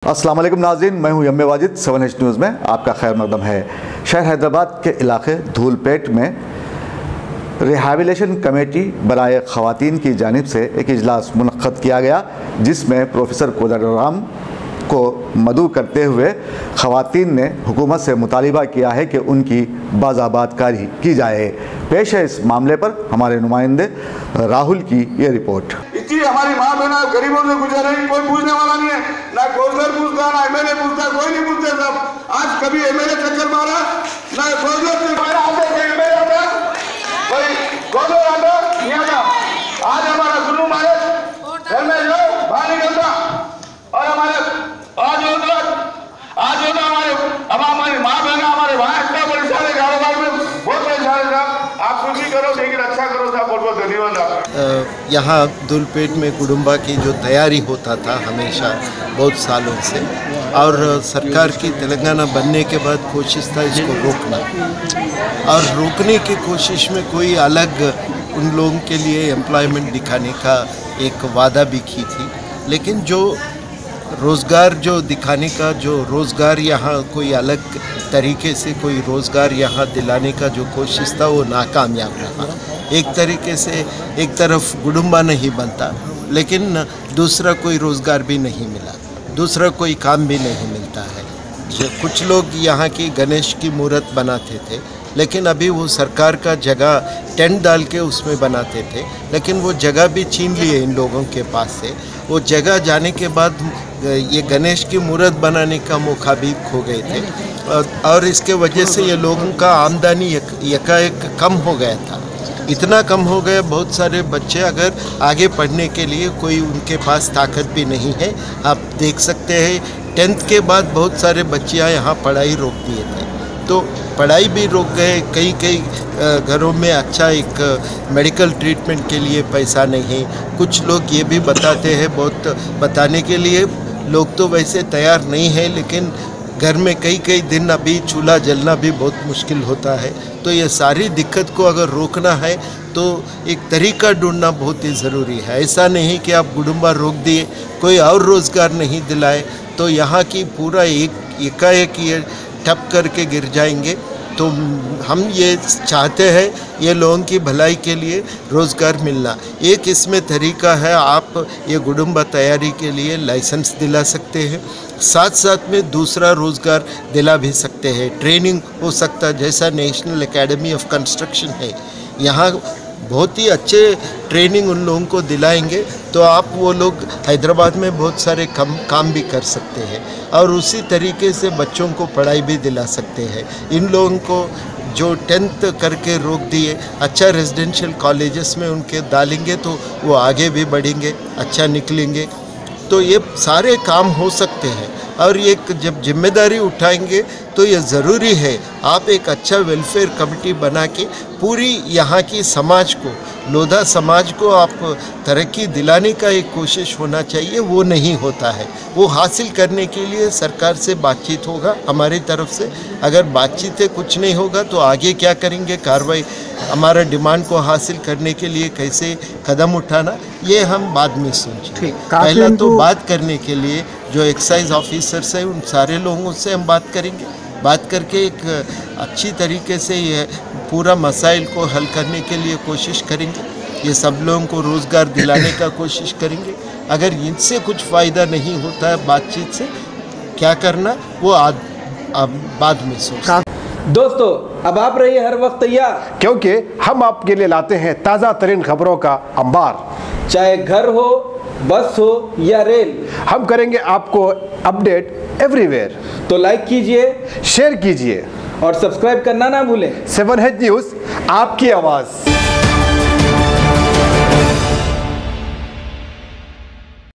अस्सलाम वालेकुम नाज़रीन, मैं हूं यम्मे वाजिद। 7H न्यूज़ में आपका खैर मकदम है। शहर हैदराबाद के इलाके धूलपेट में रिहैबिलिटेशन कमेटी बराए ख़वातीन की जानिब से एक इजलास मुनक़्क़द किया गया, जिसमें प्रोफेसर कोदंडराम को मदऊ करते हुए ख़वातीन ने हुकूमत से मुतालिबा किया है कि उनकी बाज़ाबातकारी की जाए। पेश है इस मामले पर हमारे नुमाइंदे राहुल की ये रिपोर्ट। इतनी हमारी माँ बहना गरीबों से गुजर रही, कोई पूछने वाला नहीं है, ना काउंसलर पूछता, ना एमएलए पूछता, कोई नहीं पूछते सब। आज कभी एमएलए चक्कर मारा, ना काउंसलर से मारा, एमएलए आता, कोई काउंसलर आता, नहीं आता। आज हमारा गुल्लू मारे घर में जो बाहर निकलता, और हमारे आज होता हमारी माँ बहना, हमारे भाई इतना परेशान है, कारोबार में बहुत परेशान है साहब। आप कुछ भी करो लेकिन अच्छा करो साहब। बहुत बहुत धन्यवाद आपका। यहाँ धूलपेट में कुडुम्बा की जो तैयारी होता था हमेशा बहुत सालों से, और सरकार की तेलंगाना बनने के बाद कोशिश था इसको रोकना, और रोकने की कोशिश में कोई अलग उन लोगों के लिए एम्प्लॉयमेंट दिखाने का एक वादा भी की थी, लेकिन जो रोज़गार जो दिखाने का जो रोज़गार यहाँ कोई अलग तरीके से कोई रोज़गार यहाँ दिलाने का जो कोशिश था वो नाकामयाब रहा। एक तरीके से एक तरफ कुडुम्बा नहीं बनता, लेकिन दूसरा कोई रोज़गार भी नहीं मिला, दूसरा कोई काम भी नहीं मिलता है। कुछ लोग यहाँ की गणेश की मूर्त बनाते थे, लेकिन अभी वो सरकार का जगह टेंट डाल के उसमें बनाते थे, लेकिन वो जगह भी छीन लिए इन लोगों के पास से। वो जगह जाने के बाद ये गणेश की मूर्त बनाने का मौका भी खो गए थे, और इसके वजह से ये लोगों का आमदनी एकाएक कम हो गया था। इतना कम हो गया, बहुत सारे बच्चे अगर आगे पढ़ने के लिए कोई उनके पास ताकत भी नहीं है। आप देख सकते हैं 10th के बाद बहुत सारे बच्चियाँ यहाँ पढ़ाई रोक दिए थे, तो पढ़ाई भी रोक गए। कई घरों में अच्छा एक मेडिकल ट्रीटमेंट के लिए पैसा नहीं है। कुछ लोग ये भी बताते हैं, बहुत बताने के लिए लोग तो वैसे तैयार नहीं है, लेकिन घर में कई दिन अभी चूल्हा जलना भी बहुत मुश्किल होता है। तो ये सारी दिक्कत को अगर रोकना है तो एक तरीका ढूंढना बहुत ही ज़रूरी है। ऐसा नहीं कि आप कुडुम्बा रोक दिए, कोई और रोज़गार नहीं दिलाए तो यहाँ की पूरा एकाएक ये ठप करके गिर जाएंगे। तो हम ये चाहते हैं ये लोगों की भलाई के लिए रोज़गार मिलना। एक इसमें तरीका है, आप ये कुडुम्बा तैयारी के लिए लाइसेंस दिला सकते हैं, साथ साथ में दूसरा रोज़गार दिला भी सकते हैं। ट्रेनिंग हो सकता है, जैसा नेशनल एकेडमी ऑफ कंस्ट्रक्शन है, यहाँ बहुत ही अच्छे ट्रेनिंग उन लोगों को दिलाएंगे तो आप वो लोग हैदराबाद में बहुत सारे काम भी कर सकते हैं, और उसी तरीके से बच्चों को पढ़ाई भी दिला सकते हैं। इन लोगों को जो 10th करके रोक दिए, अच्छा रेजिडेंशियल कॉलेजेस में उनके डालेंगे तो वो आगे भी बढ़ेंगे, अच्छा निकलेंगे। तो ये सारे काम हो सकते हैं, और ये जब जिम्मेदारी उठाएंगे तो ये ज़रूरी है आप एक अच्छा वेलफेयर कमेटी बना के पूरी यहाँ की समाज को, लोधा समाज को आप तरक्की दिलाने का एक कोशिश होना चाहिए। वो नहीं होता है, वो हासिल करने के लिए सरकार से बातचीत होगा हमारी तरफ से। अगर बातचीत से कुछ नहीं होगा तो आगे क्या करेंगे, कार्रवाई हमारा डिमांड को हासिल करने के लिए कैसे कदम उठाना, ये हम बाद में सोचें। पहला तो बात करने के लिए जो एक्साइज ऑफिसर्स हैं उन सारे लोगों से हम बात करेंगे, बात करके एक अच्छी तरीके से ये पूरा मसाइल को हल करने के लिए कोशिश करेंगे। ये सब लोगों को रोज़गार दिलाने का कोशिश करेंगे। अगर इनसे कुछ फ़ायदा नहीं होता है बातचीत से, क्या करना वो बाद में सोचें। दोस्तों, अब आप रहिए हर वक्त तैयार, क्योंकि हम आपके लिए लाते हैं ताज़ा तरीन खबरों का अंबार। चाहे घर हो, बस हो या रेल, हम करेंगे आपको अपडेट एवरीवेयर। तो लाइक कीजिए, शेयर कीजिए और सब्सक्राइब करना ना भूलें। 7H न्यूज़, आपकी आवाज़।